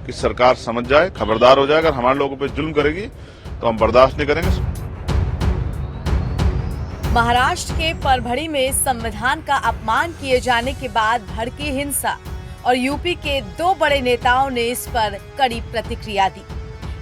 कि सरकार समझ जाए, खबरदार हो जाए। अगर हमारे लोगों पे जुल्म करेगी तो हम बर्दाश्त नहीं करेंगे। महाराष्ट्र के परभणी में संविधान का अपमान किए जाने के बाद भड़की हिंसा और यूपी के दो बड़े नेताओं ने इस पर कड़ी प्रतिक्रिया दी।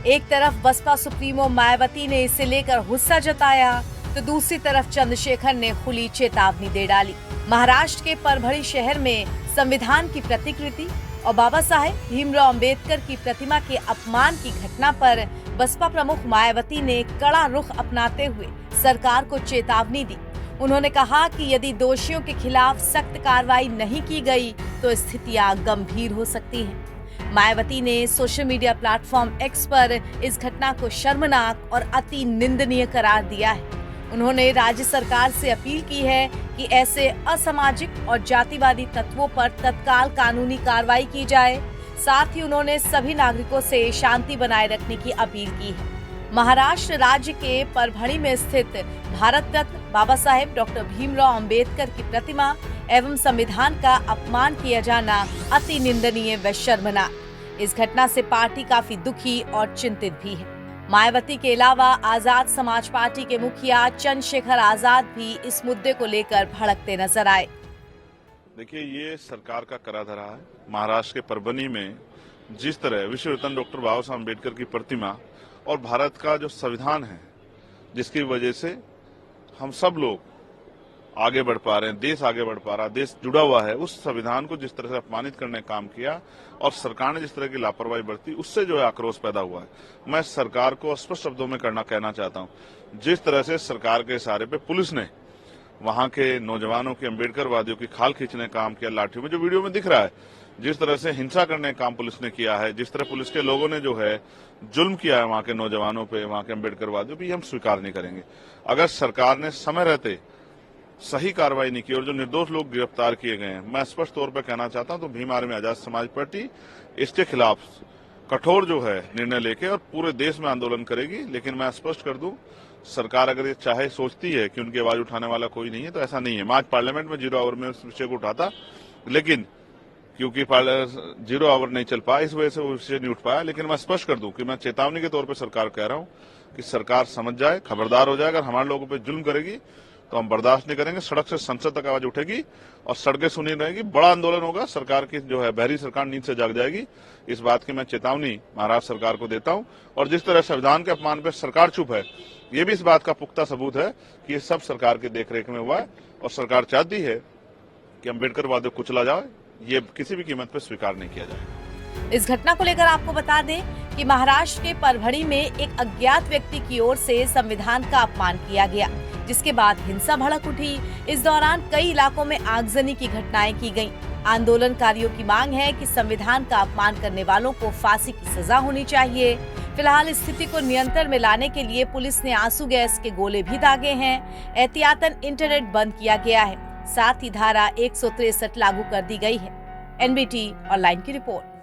एक तरफ बसपा सुप्रीमो मायावती ने इसे लेकर गुस्सा जताया तो दूसरी तरफ चंद्रशेखर ने खुली चेतावनी दे डाली। महाराष्ट्र के परभणी शहर में संविधान की प्रतिकृति और बाबा साहेब भीमराव अंबेडकर की प्रतिमा के अपमान की घटना पर बसपा प्रमुख मायावती ने कड़ा रुख अपनाते हुए सरकार को चेतावनी दी। उन्होंने कहा कि यदि दोषियों के खिलाफ सख्त कार्रवाई नहीं की गई तो स्थितियां गंभीर हो सकती हैं। मायावती ने सोशल मीडिया प्लेटफॉर्म एक्स पर इस घटना को शर्मनाक और अति निंदनीय करार दिया है। उन्होंने राज्य सरकार से अपील की है कि ऐसे असामाजिक और जातिवादी तत्वों पर तत्काल कानूनी कार्रवाई की जाए। साथ ही उन्होंने सभी नागरिकों से शांति बनाए रखने की अपील की है। महाराष्ट्र राज्य के परभणी में स्थित भारत रत्न बाबा साहेब डॉक्टर भीमराव अंबेडकर की प्रतिमा एवं संविधान का अपमान किया जाना अति निंदनीय व शर्मनाक। इस घटना से पार्टी काफी दुखी और चिंतित भी है। मायावती के अलावा आजाद समाज पार्टी के मुखिया चंद्रशेखर आजाद भी इस मुद्दे को लेकर भड़कते नजर आए। देखिए, ये सरकार का करा धरा है। महाराष्ट्र के परभणी में जिस तरह विश्व रत्न डॉक्टर बाबा साहब अम्बेडकर की प्रतिमा और भारत का जो संविधान है, जिसकी वजह से हम सब लोग आगे बढ़ पा रहे हैं, देश आगे बढ़ पा रहा है, देश जुड़ा हुआ है, उस संविधान को जिस तरह से अपमानित करने का काम किया और सरकार ने जिस तरह की लापरवाही बरती, उससे जो है आक्रोश पैदा हुआ है। मैं सरकार को स्पष्ट शब्दों में कहना चाहता हूं, जिस तरह से सरकार के इशारे पे पुलिस ने वहां के नौजवानों के अम्बेडकर वादियों की खाल खींचने का काम किया, लाठियों में जो वीडियो में दिख रहा है, जिस तरह से हिंसा करने का काम पुलिस ने किया है, जिस तरह पुलिस के लोगों ने जो है जुल्म किया है वहां के नौजवानों पे, वहां के अम्बेडकर वादियों पे, हम स्वीकार नहीं करेंगे। अगर सरकार ने समय रहते सही कार्रवाई नहीं की और जो निर्दोष लोग गिरफ्तार किए गए हैं, मैं स्पष्ट तौर पर कहना चाहता हूं तो भीम आर्मी आजाद समाज पार्टी इसके खिलाफ कठोर जो है निर्णय लेके और पूरे देश में आंदोलन करेगी। लेकिन मैं स्पष्ट कर दूं, सरकार अगर ये चाहे सोचती है कि उनकी आवाज उठाने वाला कोई नहीं है तो ऐसा नहीं है। मैं आज पार्लियामेंट में 0 आवर में उस विषय को उठाता, लेकिन क्योंकि 0 आवर नहीं चल पाया, इस वजह से वो विषय नहीं उठ पाया। लेकिन मैं स्पष्ट कर दूं कि मैं चेतावनी के तौर पर सरकार कह रहा हूं कि सरकार समझ जाए, खबरदार हो जाए। अगर हमारे लोगों पर जुल्म करेगी तो हम बर्दाश्त नहीं करेंगे। सड़क से संसद तक आवाज उठेगी और सड़कें सुनी रहेगी, बड़ा आंदोलन होगा। सरकार की जो है बहरी सरकार नींद से जाग जाएगी। इस बात की मैं चेतावनी महाराष्ट्र सरकार को देता हूं। और जिस तरह संविधान के अपमान पर सरकार चुप है, ये भी इस बात का पुख्ता सबूत है कि ये सब सरकार की देखरेख में हुआ है और सरकार चाहती है कि अम्बेडकर वादियों को कुचला जाए, ये किसी भी कीमत पर स्वीकार नहीं किया जाए। इस घटना को लेकर आपको बता दें कि महाराष्ट्र के परभणी में एक अज्ञात व्यक्ति की ओर से संविधान का अपमान किया गया, जिसके बाद हिंसा भड़क उठी। इस दौरान कई इलाकों में आगजनी की घटनाएं की गईं। आंदोलनकारियों की मांग है कि संविधान का अपमान करने वालों को फांसी की सजा होनी चाहिए। फिलहाल स्थिति को नियंत्रण में लाने के लिए पुलिस ने आंसू गैस के गोले भी दागे हैं। एहतियातन इंटरनेट बंद किया गया है। साथ ही धारा 163 लागू कर दी गई है। NBT ऑनलाइन की रिपोर्ट।